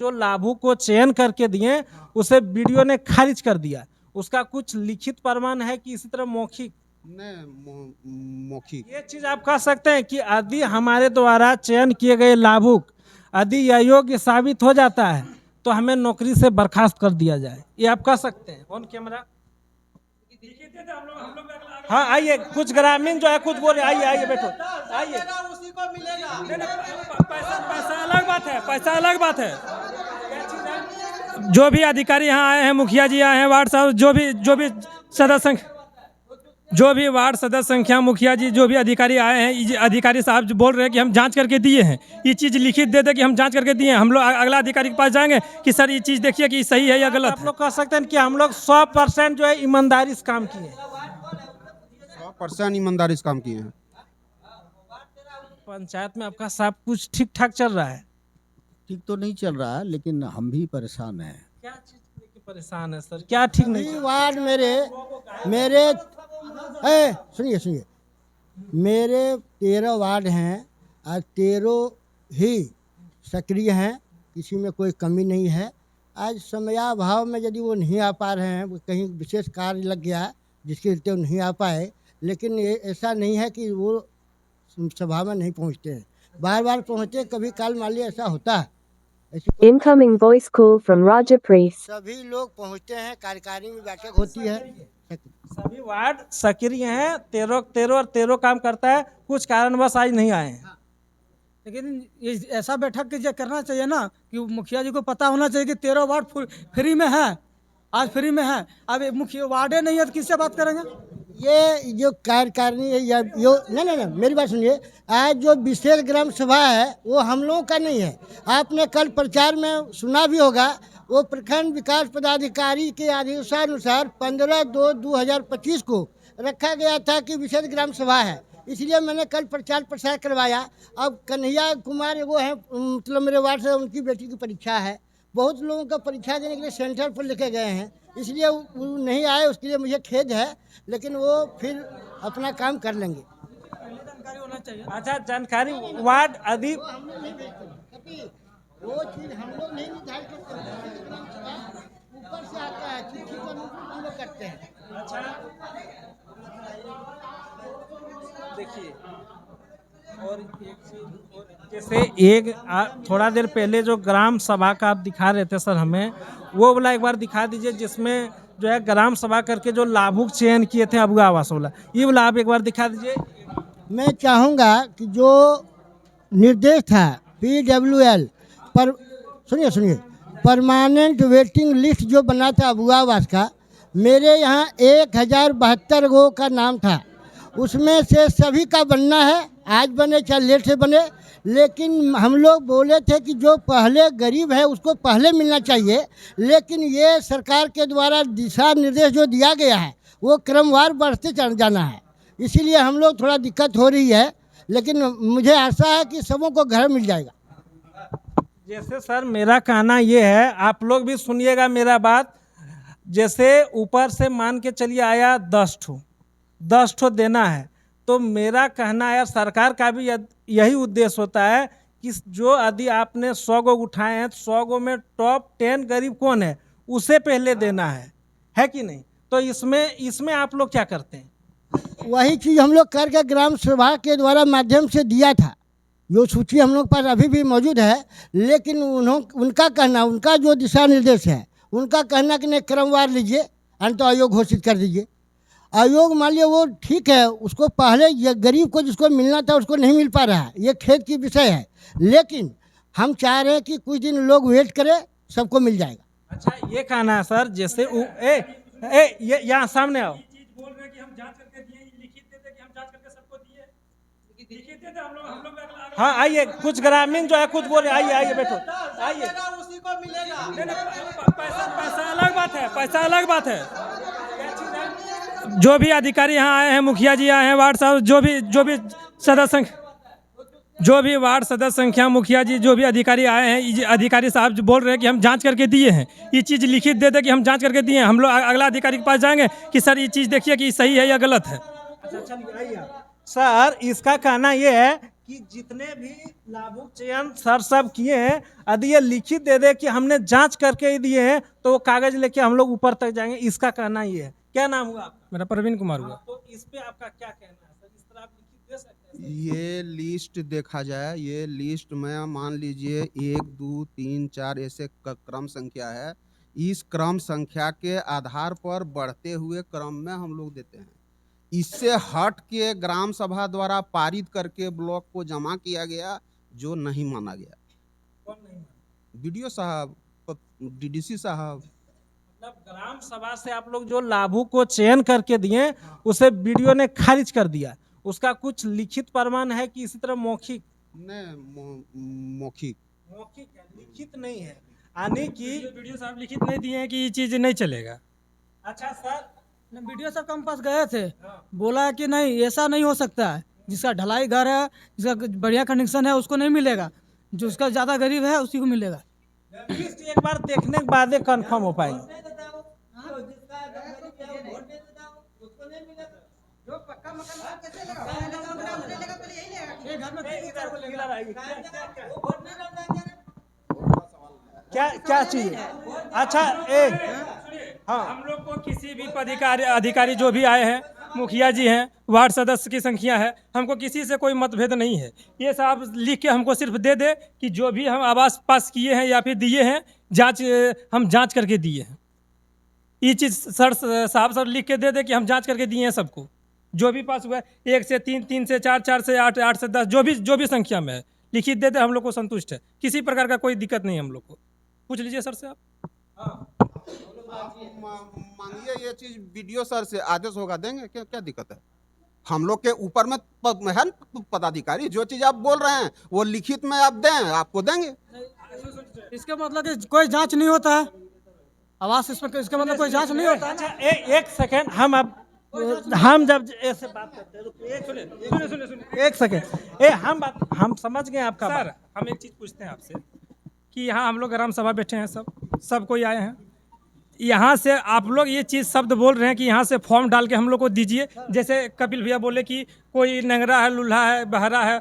जो लाभों को चयन करके दिए उसे वीडियो ने खारिज कर दिया। उसका कुछ लिखित प्रमाण है कि इसी तरह मौखिक मौखिक ये चीज आप कह सकते हैं कि यदि हमारे द्वारा चयन किए गए लाभुक यदि अयोग्य साबित हो जाता है तो हमें नौकरी से बर्खास्त कर दिया जाए, ये आप कह सकते हैं ऑन कैमरा। हाँ आइए, कुछ ग्रामीण जो है कुछ बोल रहे, आइए आइए बैठो, आइए। उसी को मिलेगा। पैसा पैसा अलग बात है, पैसा अलग बात है। जो भी अधिकारी यहाँ आए हैं, मुखिया जी आए हैं, वार्ड साहब, जो भी सदस्य, जो भी वार्ड सदस्य संख्या, मुखिया जी, जो भी अधिकारी आए हैं, ये अधिकारी साहब जो बोल रहे हैं कि हम जांच करके दिए हैं, ये चीज़ लिखित दे दे कि हम जांच करके दिए हैं। हम लोग अगला अधिकारी के पास जाएंगे कि सर ये चीज़ देखिए कि सही है या गलत आप है। लोग कह सकते हैं कि हम लोग 100% जो है ईमानदारी से काम किए। 100% ईमानदारी से काम किए हैं। पंचायत में आपका सब कुछ ठीक ठाक चल रहा है? ठीक तो नहीं चल रहा है, लेकिन हम भी परेशान हैं। क्या चीज को लेके परेशान है सर, क्या ठीक नहीं चल रहा? वार्ड मेरे सुनिए, मेरे 13 वार्ड हैं और 13 ही सक्रिय हैं, किसी में कोई कमी नहीं है। आज समयाभाव में यदि वो नहीं आ पा रहे हैं, वो कहीं विशेष कार्य लग गया जिसके लिए वो नहीं आ पाए, लेकिन ये ऐसा नहीं है कि वो सभा में नहीं पहुंचते हैं, बार बार पहुंचते। कभी काल मान लिया ऐसा होता है, Incoming voice call from Raja Priest. सभी लोग पहुंचते हैं, कार्यकारिणी में बैठक होती है। सभी वार्ड सक्रिय हैं, 13 काम करता है, कुछ कारणवश आज नहीं आए हैं। लेकिन ये ऐसा बैठक जो करना चाहिए ना कि मुखिया जी को पता होना चाहिए कि 13 वार्ड फ्री में है, आज फ्री में है। अब मुखिया वार्डे नहीं है तो किससे बात करेंगे? ये जो कार्यकारिणी है या यो नहीं, मेरी बात सुनिए। आज जो विशेष ग्राम सभा है वो हम लोगों का नहीं है। आपने कल प्रचार में सुना भी होगा, वो प्रखंड विकास पदाधिकारी के आदेशानुसार 15/2/2025 को रखा गया था कि विशेष ग्राम सभा है, इसलिए मैंने कल प्रचार प्रसार करवाया। अब कन्हैया कुमार वो हैं, मतलब मेरे वार्ड से उनकी बेटी की परीक्षा है, बहुत लोगों का परीक्षा देने के लिए सेंटर पर लेके गए हैं, इसलिए वो नहीं आए, उसके लिए मुझे खेद है, लेकिन वो फिर अपना काम कर लेंगे। जानकारी होना चाहिए। अच्छा, जानकारी वार्ड अधि वो चीज हम लोग नहीं निर्धारित करते हैं, ग्राम सभा ऊपर से आता है, चिट्ठी का रूप हम लोग करते हैं। देखिए, और एक चीज और जैसे थोड़ा देर पहले जो ग्राम सभा का आप दिखा रहे थे सर हमें, वो वाला एक बार दिखा दीजिए जिसमें जो है ग्राम सभा करके जो लाभुक चयन किए थे अबुआ आवास वाला, ये वाला आप एक बार दिखा दीजिए। मैं चाहूँगा कि जो निर्देश था PWL पर, सुनिए, परमानेंट वेटिंग लिस्ट जो बना था अबुआ आवास का, मेरे यहाँ 1072 गो का नाम था, उसमें से सभी का बनना है, आज बने चाहे लेट से बने, लेकिन हम लोग बोले थे कि जो पहले गरीब है उसको पहले मिलना चाहिए, लेकिन ये सरकार के द्वारा दिशा निर्देश जो दिया गया है वो क्रमवार बढ़ते चल जाना है, इसीलिए हम लोग थोड़ा दिक्कत हो रही है, लेकिन मुझे आशा है कि सबों को घर मिल जाएगा। जैसे सर मेरा कहना ये है, आप लोग भी सुनिएगा मेरा बात, जैसे ऊपर से मान के चलिए आया 10 ठो देना है, तो मेरा कहना है सरकार का भी यही उद्देश्य होता है कि जो यदि आपने 100 गो उठाए हैं तो 100 गो में टॉप 10 गरीब कौन है उसे पहले देना है कि नहीं? तो इसमें आप लोग क्या करते हैं? वही चीज़ हम लोग करके ग्राम सभा के द्वारा माध्यम से दिया था, जो सूची हम लोग पास अभी भी मौजूद है, लेकिन उनका कहना, उनका जो दिशा निर्देश है, उनका कहना कि नहीं क्रमवार लीजिए, अंत आयोग घोषित कर दीजिए। आयोग मान लिया वो ठीक है, उसको पहले ये गरीब को जिसको मिलना था उसको नहीं मिल पा रहा है, ये खेद की विषय है, लेकिन हम चाह रहे हैं कि कुछ दिन लोग वेट करें, सबको मिल जाएगा। अच्छा, ये कहना है सर, जैसे ये यहाँ सामने आओ, बोल रहे हैं कि हम जांच करके दिए, लिखित दे दे कि हम जांच करके सबको दिए, लिखित दे दे। हम लोग हाँ आइए, कुछ ग्रामीण जो है कुछ बोल रहे, आइए बैठो, आइए। उसी को मिलेगा। पैसा अलग बात है, पैसा अलग बात है। जो भी अधिकारी यहाँ आए हैं, मुखिया जी आए हैं, वार्ड साहब, जो भी सदस्य, जो भी वार्ड सदस्य संख्या, मुखिया जी, जो भी अधिकारी आए हैं, ये अधिकारी साहब जो बोल रहे हैं कि हम जांच करके दिए हैं, ये चीज़ लिखित दे दे कि हम जांच करके दिए हैं। हम लोग अगला अधिकारी के पास जाएंगे कि सर ये चीज़ देखिए कि सही है या गलत है। अच्छा चलिए, आइए सर, इसका कहना ये है कि जितने भी लाभुक चयन सर सब किए हैं, यदि ये लिखित दे दे कि हमने जांच करके ही दिए हैं, तो वो कागज लेके हम लोग ऊपर तक जाएंगे। इसका कहना ये है। क्या नाम हुआ आपका? मेरा प्रवीण कुमार हुआ। तो इस पे आपका क्या कहना है सर? इस तरह आप लिखित दे सकते हैं? ये लिस्ट देखा जाए, ये लिस्ट में मान लीजिए 1 2 3 4 ऐसे क्रम संख्या है। इस क्रम संख्या के आधार पर बढ़ते हुए क्रम में हम लोग देते हैं। इससे हट के ग्राम सभा द्वारा पारित करके ब्लॉक को जमा किया गया, जो नहीं माना गया। कौन नहीं माना? बीडीओ साहब, डीडीसी साहब। मतलब ग्राम सभा से आप लोग जो लाभुक को चयन करके दिए, उसे बीडीओ ने खारिज कर दिया। उसका कुछ लिखित प्रमाण है कि इसी तरह मौखिक? मौखिक मौखिक है, लिखित नहीं है। यानी कि वीडियो साहब लिखित नहीं दिए हैं कि ये चीज़ नहीं चलेगा। अच्छा सर, वीडियो साहब हम पास गए थे, बोला कि नहीं ऐसा नहीं हो सकता है। जिसका ढलाई घर है, जिसका बढ़िया कनेक्शन है, उसको नहीं मिलेगा। जो उसका ज़्यादा गरीब है उसी को मिलेगा। लिस्ट एक बार देखने के बाद कंफर्म हो पाएगी। क्या क्या चीज? अच्छा हाँ, हम लोग को किसी भी अधिकारी जो भी आए हैं, मुखिया जी हैं, वार्ड सदस्य की संख्या है, हमको किसी से कोई मतभेद नहीं है। ये साहब लिख के हमको सिर्फ दे दे कि जो भी हम आवास पास किए हैं या फिर दिए हैं, हम जांच करके दिए हैं। ये चीज़ साहब सर लिख के दे दे कि हम जांच करके दिए हैं सबको। जो भी पास हुआ है 1 से 3, 3 से 4, 4 से 8, 8 से 10, जो भी संख्या में है, लिखित दे दे, हम लोग को संतुष्ट है। किसी प्रकार का कोई दिक्कत नहीं है हम लोग को। पूछ लीजिए सर से आप। मांगिए ये चीज वीडियो सर से, आदेश होगा देंगे। क्या दिक्कत है? हम लोग के ऊपर में है न पदाधिकारी। जो चीज आप बोल रहे हैं वो लिखित में आप दें, आपको देंगे। इसका मतलब कि कोई जांच नहीं होता है आवास, इसमें इसका मतलब कोई जांच नहीं होता है। अच्छा एक सेकेंड, हम जब ऐसे बात करते हैं, सुनिए एक सेकेंड, हम समझ गए आपका सर बात। हम एक चीज़ पूछते हैं आपसे कि यहाँ हम लोग ग्राम सभा बैठे हैं, सब कोई आए हैं। यहाँ से आप लोग ये चीज़ शब्द बोल रहे हैं कि यहाँ से फॉर्म डाल के हम लोग को दीजिए। जैसे कपिल भैया बोले कि कोई नंगरा है, लूल्हा है, बहरा है,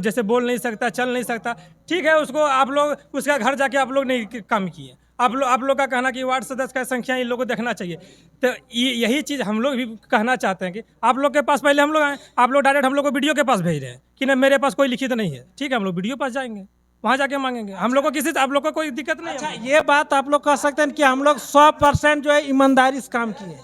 जैसे बोल नहीं सकता, चल नहीं सकता, ठीक है, उसको आप लोग उसका घर जाके आप लोग नहीं काम किए। आप लोग का कहना कि वार्ड सदस्य का संख्या इन लोगों को देखना चाहिए। तो यही चीज़ हम लोग भी कहना चाहते हैं कि आप लोग के पास पहले हम लोग आए, आप लोग डायरेक्ट हम लोग को वीडियो के पास भेज रहे हैं कि ना मेरे पास कोई लिखित नहीं है। ठीक है, हम लोग वीडियो पास जाएंगे, वहाँ जाके मांगेंगे। हम लोग को आप लोग को कोई दिक्कत नहीं अच्छा है। ये बात आप लोग कह सकते हैं कि हम लोग 100% जो है ईमानदारी से काम किए।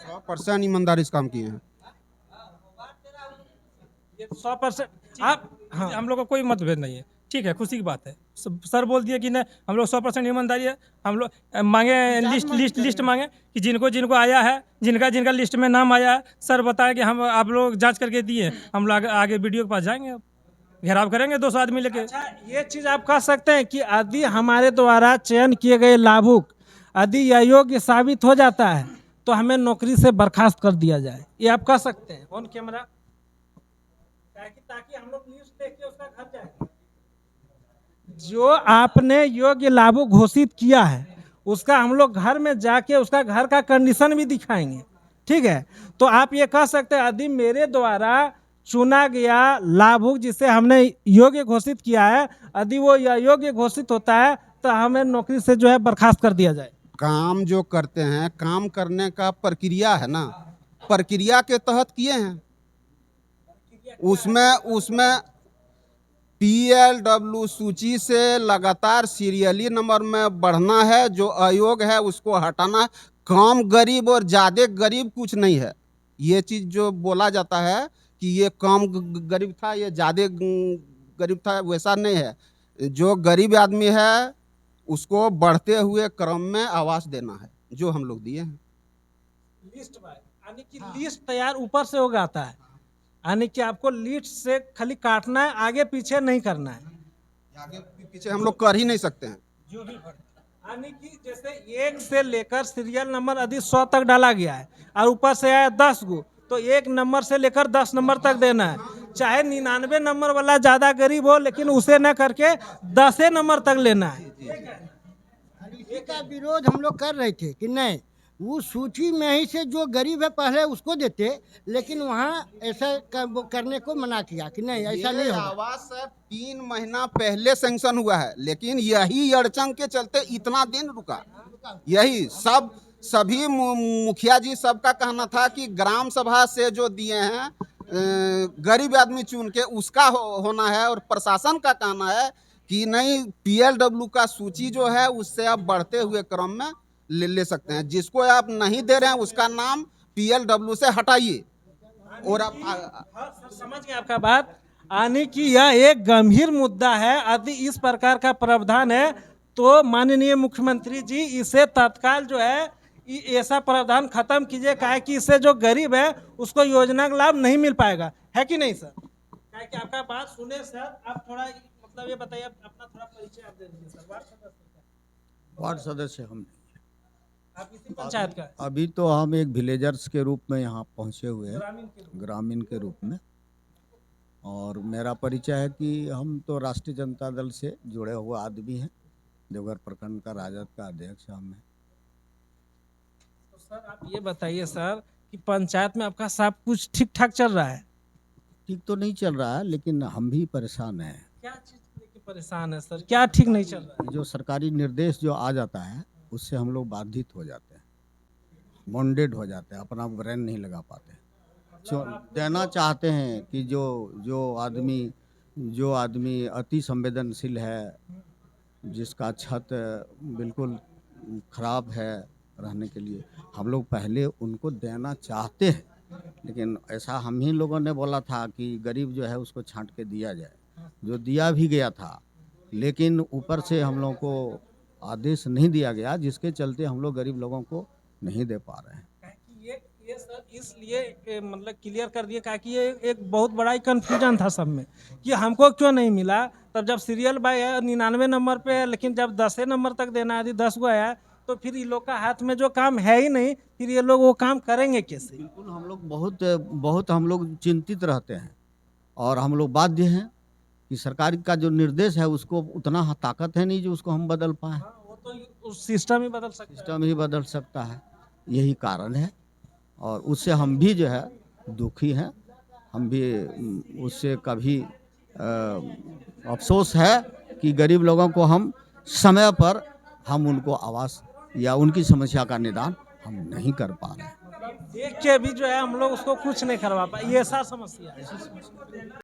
100% ईमानदारी से काम किए हैं। 100% आप हाँ, हम लोग को कोई मतभेद नहीं है। ठीक है, खुशी की बात है। सर बोल दिए कि नहीं हम लोग 100% ईमानदारी है। हम लोग मांगे लिस्ट मांगे कि जिनको आया है, जिनका लिस्ट में नाम आया है, सर बताए कि हम आप लोग जांच करके दिए। हम लोग आगे वीडियो के पास जाएंगे, अब घेराव करेंगे 200 आदमी लेके। अच्छा ये चीज आप कह सकते हैं कि यदि हमारे द्वारा चयन किए गए लाभुक यदि अयोग्य साबित हो जाता है तो हमें नौकरी से बर्खास्त कर दिया जाए, ये आप कह सकते हैं ऑन कैमरा, ताकि हम लोग न्यूज देख के उसका घर जाए। जो आपने योग्य लाभुक घोषित किया है उसका हम लोग घर में जाके उसका घर का कंडीशन भी दिखाएंगे। ठीक है, तो आप ये कह सकते हैं यदि मेरे द्वारा चुना गया लाभुक जिसे हमने योग्य घोषित किया है, यदि वो अयोग्य घोषित होता है तो हमें नौकरी से जो है बर्खास्त कर दिया जाए। काम जो करते हैं, काम करने का प्रक्रिया है ना, प्रक्रिया के तहत किए हैं। उसमें PLW सूची से लगातार सीरियली नंबर में बढ़ना है। जो अयोग्य है उसको हटाना है। कम गरीब और ज़्यादा गरीब कुछ नहीं है। ये चीज़ जो बोला जाता है कि ये कम गरीब था, ये ज़्यादा गरीब था, वैसा नहीं है। जो गरीब आदमी है उसको बढ़ते हुए क्रम में आवास देना है, जो हम लोग दिए हैं। लिस्ट यानी कि लिस्ट तैयार ऊपर से हो जाता है, यानी कि आपको लिस्ट से खाली काटना है, आगे पीछे नहीं करना है। आगे पीछे हम लोग कर ही नहीं सकते हैं। यानी कि जैसे 1 से लेकर सीरियल नंबर यदि 100 तक डाला गया है और ऊपर से आया 10 गो, तो 1 नंबर से लेकर 10 नंबर तक देना है। चाहे 99 नंबर वाला ज़्यादा गरीब हो, लेकिन उसे न करके 10 नंबर तक लेना है। इसी का विरोध हम लोग कर रहे थे कि नहीं, उस सूची में ही से जो गरीब है पहले उसको देते, लेकिन वहाँ ऐसा वो करने को मना किया कि नहीं ऐसा नहीं ये होगा। आवास सर 3 महीना पहले सैंक्शन हुआ है, लेकिन यही अड़चन के चलते इतना दिन रुका। यही सभी मुखिया जी सबका कहना था कि ग्राम सभा से जो दिए हैं गरीब आदमी चुन के उसका होना है, और प्रशासन का कहना है कि नहीं, PLW का सूची जो है उससे आप बढ़ते हुए क्रम में ले सकते हैं। जिसको आप नहीं दे रहे हैं उसका नाम PLW से हटाइए। और आप सर समझ गए आपका बात, आने की यह एक गंभीर मुद्दा है। यदि इस प्रकार का प्रावधान है तो माननीय मुख्यमंत्री जी इसे तत्काल जो है ऐसा प्रावधान खत्म कीजिए, काहे कि इससे जो गरीब है उसको योजना का लाभ नहीं मिल पाएगा, है कि नहीं सर? काहे कि आपका बात सुने सर, आप थोड़ा मतलब ये बताइए, अपना थोड़ा परिचय आप दे दीजिए सर। वार्ड सदस्य हम आप इसी पंचायत का अभी तो हम एक विलेजर्स के रूप में यहाँ पहुँचे हुए हैं, ग्रामीण के रूप में। और मेरा परिचय है कि हम तो राष्ट्रीय जनता दल से जुड़े हुए आदमी हैं। देवघर प्रखंड का राजद का अध्यक्ष हम हैं। तो सर आप ये बताइए सर कि पंचायत में आपका सब कुछ ठीक ठाक चल रहा है? ठीक तो नहीं चल रहा है, लेकिन हम भी परेशान हैं। क्या चीज को लेके परेशान है सर? क्या ठीक नहीं चल रहा है? जो सरकारी निर्देश जो आ जाता है उससे हम लोग बाधित हो जाते हैं, बॉन्डेड हो जाते हैं, अपना ब्रेन नहीं लगा पाते। जो देना चाहते हैं कि जो आदमी अति संवेदनशील है, जिसका छत बिल्कुल खराब है रहने के लिए, हम लोग पहले उनको देना चाहते हैं। लेकिन ऐसा हम ही लोगों ने बोला था कि गरीब जो है उसको छांट के दिया जाए, जो दिया भी गया था, लेकिन ऊपर से हम लोगों को आदेश नहीं दिया गया, जिसके चलते हम लोग गरीब लोगों को नहीं दे पा रहे हैं। ये सर इसलिए मतलब क्लियर कर दिए कि ये एक बहुत बड़ा कंफ्यूजन था सब में कि हमको क्यों नहीं मिला। तब जब सीरियल बाय 99 नंबर पे है, लेकिन जब 10 नंबर तक देना, यदि 10 गो आया तो फिर ये लोग का हाथ में जो काम है ही नहीं, फिर ये लोग वो काम करेंगे कैसे? बिल्कुल हम लोग बहुत हम लोग चिंतित रहते हैं, और हम लोग बाध्य हैं कि सरकार का जो निर्देश है उसको उतना ताकत है नहीं जो उसको हम बदल पाएँ। वो तो उस सिस्टम ही बदल सकता है। सिस्टम ही बदल सकता है, यही कारण है। और उससे हम भी जो है दुखी हैं। हम भी उससे कभी अफसोस है कि गरीब लोगों को हम समय पर हम उनको आवास या उनकी समस्या का निदान हम नहीं कर पा रहे हैं। देख के भी जो है हम लोग उसको कुछ नहीं करवा पाए, ये ऐसा समस्या है।